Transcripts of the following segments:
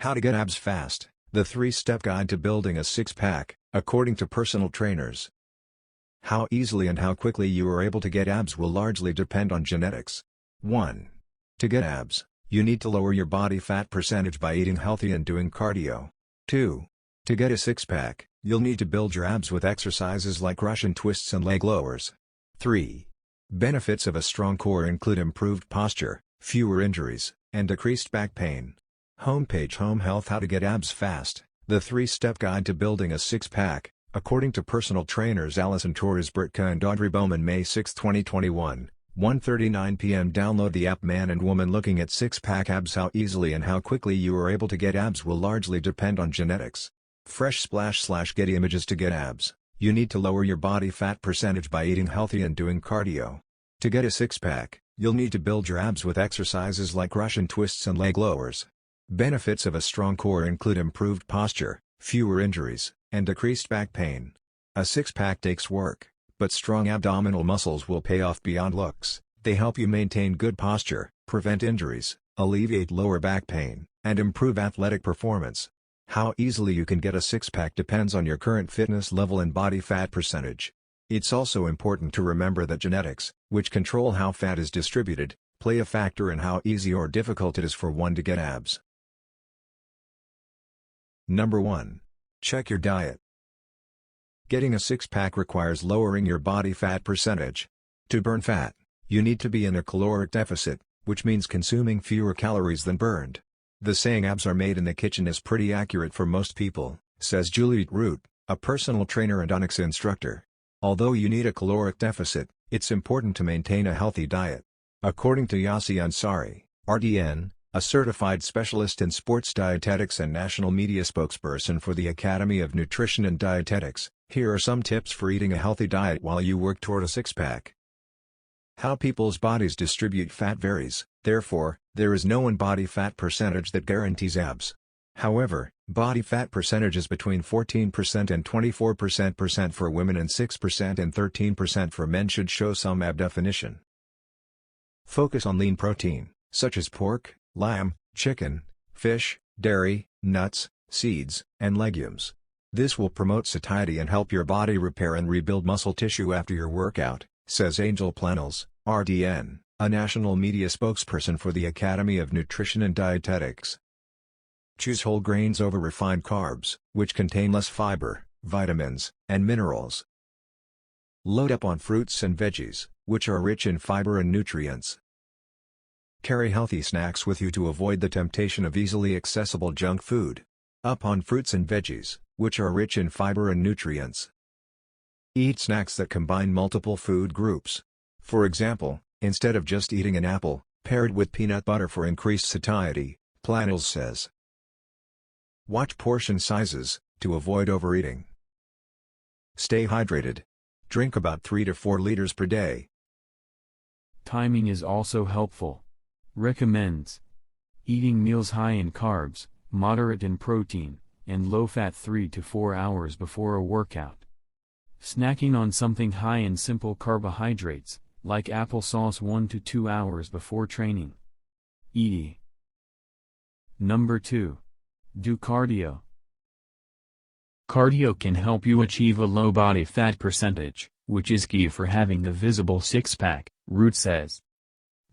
How to get abs fast, the 3-step guide to building a six-pack, according to personal trainers. How easily and how quickly you are able to get abs will largely depend on genetics. 1. To get abs, you need to lower your body fat percentage by eating healthy and doing cardio. 2. To get a six-pack, you'll need to build your abs with exercises like Russian twists and leg lowers. 3. Benefits of a strong core include improved posture, fewer injuries, and decreased back pain. Homepage Home Health. How to get abs fast, the 3-step guide to building a six-pack, according to personal trainers Allison Torres-Britka and Audrey Bowman. May 6, 2021, 1:39 p.m. Download the app. Man and woman looking at six-pack abs. How easily and how quickly you are able to get abs will largely depend on genetics. Fresh Splash / Getty Images. To get abs, you need to lower your body fat percentage by eating healthy and doing cardio. To get a six-pack, you'll need to build your abs with exercises like Russian twists and leg lowers. Benefits of a strong core include improved posture, fewer injuries, and decreased back pain. A six-pack takes work, but strong abdominal muscles will pay off beyond looks. They help you maintain good posture, prevent injuries, alleviate lower back pain, and improve athletic performance. How easily you can get a six-pack depends on your current fitness level and body fat percentage. It's also important to remember that genetics, which control how fat is distributed, play a factor in how easy or difficult it is for one to get abs. Number 1. Check your diet. Getting a six-pack requires lowering your body fat percentage. To burn fat, you need to be in a caloric deficit, which means consuming fewer calories than burned. The saying "abs are made in the kitchen" is pretty accurate for most people, says dryt, a personal trainer and Onyx instructor. Although you need a caloric deficit, it's important to maintain a healthy diet. According to Yassi Ansari, RDN, a certified specialist in sports dietetics and national media spokesperson for the Academy of Nutrition and Dietetics, here are some tips for eating a healthy diet while you work toward a six-pack. How people's bodies distribute fat varies, therefore, there is no one body fat percentage that guarantees abs. However, body fat percentages between 14% and 24% for women and 6% and 13% for men should show some ab definition. Focus on lean protein, such as pork, lamb, chicken, fish, dairy, nuts, seeds, and legumes. This will promote satiety and help your body repair and rebuild muscle tissue after your workout, says Angel Planels, RDN, a national media spokesperson for the Academy of Nutrition and Dietetics. Choose whole grains over refined carbs, which contain less fiber, vitamins, and minerals. Load up on fruits and veggies, which are rich in fiber and nutrients. Carry healthy snacks with you to avoid the temptation of easily accessible junk food. Up on fruits and veggies, which are rich in fiber and nutrients. Eat snacks that combine multiple food groups. For example, instead of just eating an apple, pair it with peanut butter for increased satiety, Planels says. Watch portion sizes, to avoid overeating. Stay hydrated. Drink about 3 to 4 liters per day. Timing is also helpful. Recommends eating meals high in carbs, moderate in protein, and low-fat 3 to 4 hours before a workout. Snacking on something high in simple carbohydrates, like applesauce 1 to 2 hours before training. ED. Number 2. Do cardio. Cardio can help you achieve a low body fat percentage, which is key for having a visible six-pack, Root says.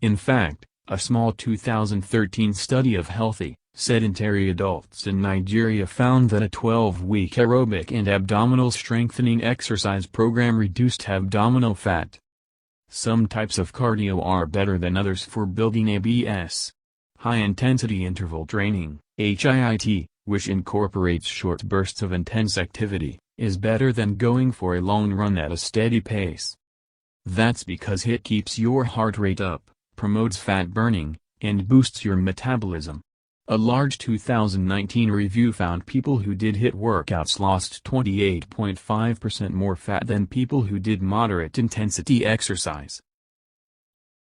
In fact, a small 2013 study of healthy, sedentary adults in Nigeria found that a 12-week aerobic and abdominal strengthening exercise program reduced abdominal fat. Some types of cardio are better than others for building ABS. High-intensity interval training, HIIT, which incorporates short bursts of intense activity, is better than going for a long run at a steady pace. That's because HIIT keeps your heart rate up, promotes fat burning, and boosts your metabolism. A large 2019 review found people who did HIIT workouts lost 28.5% more fat than people who did moderate intensity exercise.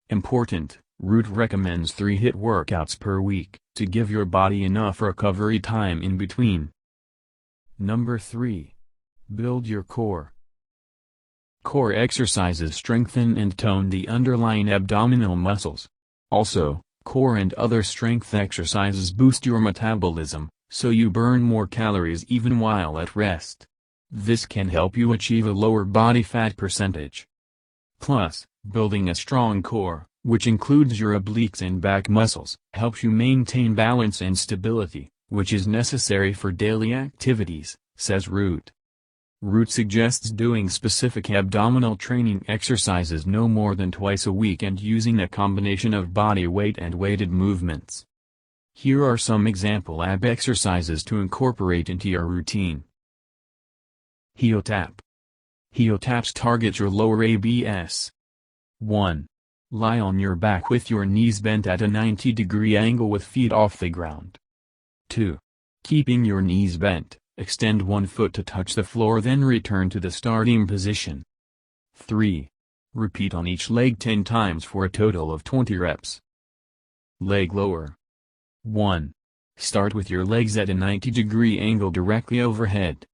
Important, Root recommends 3 HIIT workouts per week, to give your body enough recovery time in between. Number 3. Build your core. Core exercises strengthen and tone the underlying abdominal muscles. Also, Core and other strength exercises boost your metabolism, so you burn more calories even while at rest. This can help you achieve a lower body fat percentage. Plus, building a strong core, which includes your obliques and back muscles, helps you maintain balance and stability, which is necessary for daily activities, says dryt. Dryt suggests doing specific abdominal training exercises no more than twice a week and using a combination of body weight and weighted movements. Here are some example ab exercises to incorporate into your routine. Heel tap. Heel taps target your lower abs. 1. Lie on your back with your knees bent at a 90-degree angle with feet off the ground. 2. Keeping your knees bent, extend one foot to touch the floor, then return to the starting position. 3. Repeat on each leg 10 times for a total of 20 reps. Leg lower. 1. Start with your legs at a 90-degree angle directly overhead.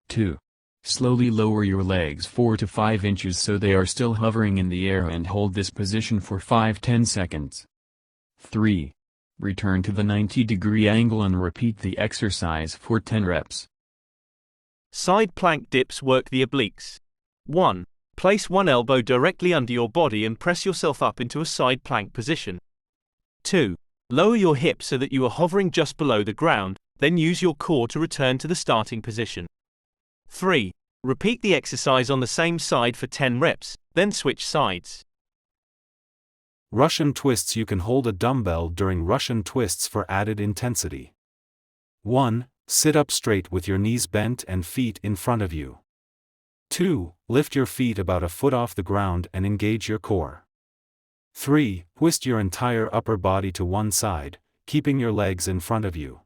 2. Slowly lower your legs 4 to 5 inches so they are still hovering in the air and hold this position for 5-10 seconds. 3. Return to the 90-degree angle and repeat the exercise for 10 reps. Side plank dips work the obliques. 1. Place one elbow directly under your body and press yourself up into a side plank position. 2. Lower your hips so that you are hovering just below the ground, then use your core to return to the starting position. 3. Repeat the exercise on the same side for 10 reps, then switch sides. Russian twists. You can hold a dumbbell during Russian twists for added intensity. 1. Sit up straight with your knees bent and feet in front of you. 2. Lift your feet about a foot off the ground and engage your core. 3. Twist your entire upper body to one side, keeping your legs in front of you.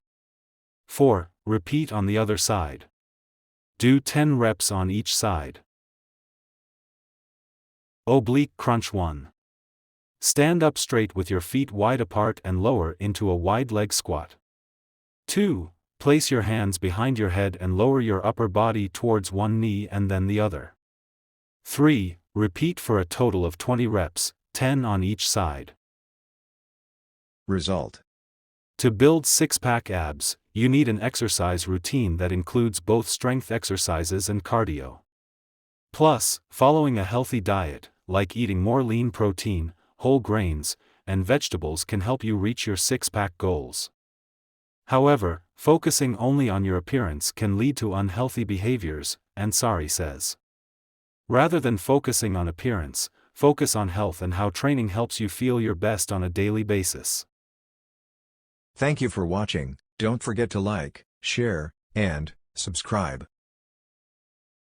4. Repeat on the other side. Do 10 reps on each side. Oblique crunch. 1. Stand up straight with your feet wide apart and lower into a wide leg squat. 2. Place your hands behind your head and lower your upper body towards one knee and then the other. 3. Repeat for a total of 20 reps, 10 on each side. Result. To build six-pack abs, you need an exercise routine that includes both strength exercises and cardio. Plus, following a healthy diet, like eating more lean protein, whole grains, and vegetables can help you reach your six-pack goals. However, focusing only on your appearance can lead to unhealthy behaviors, Ansari says. Rather than focusing on appearance, focus on health and how training helps you feel your best on a daily basis. Thank you for watching. Don't forget to like, share, and subscribe.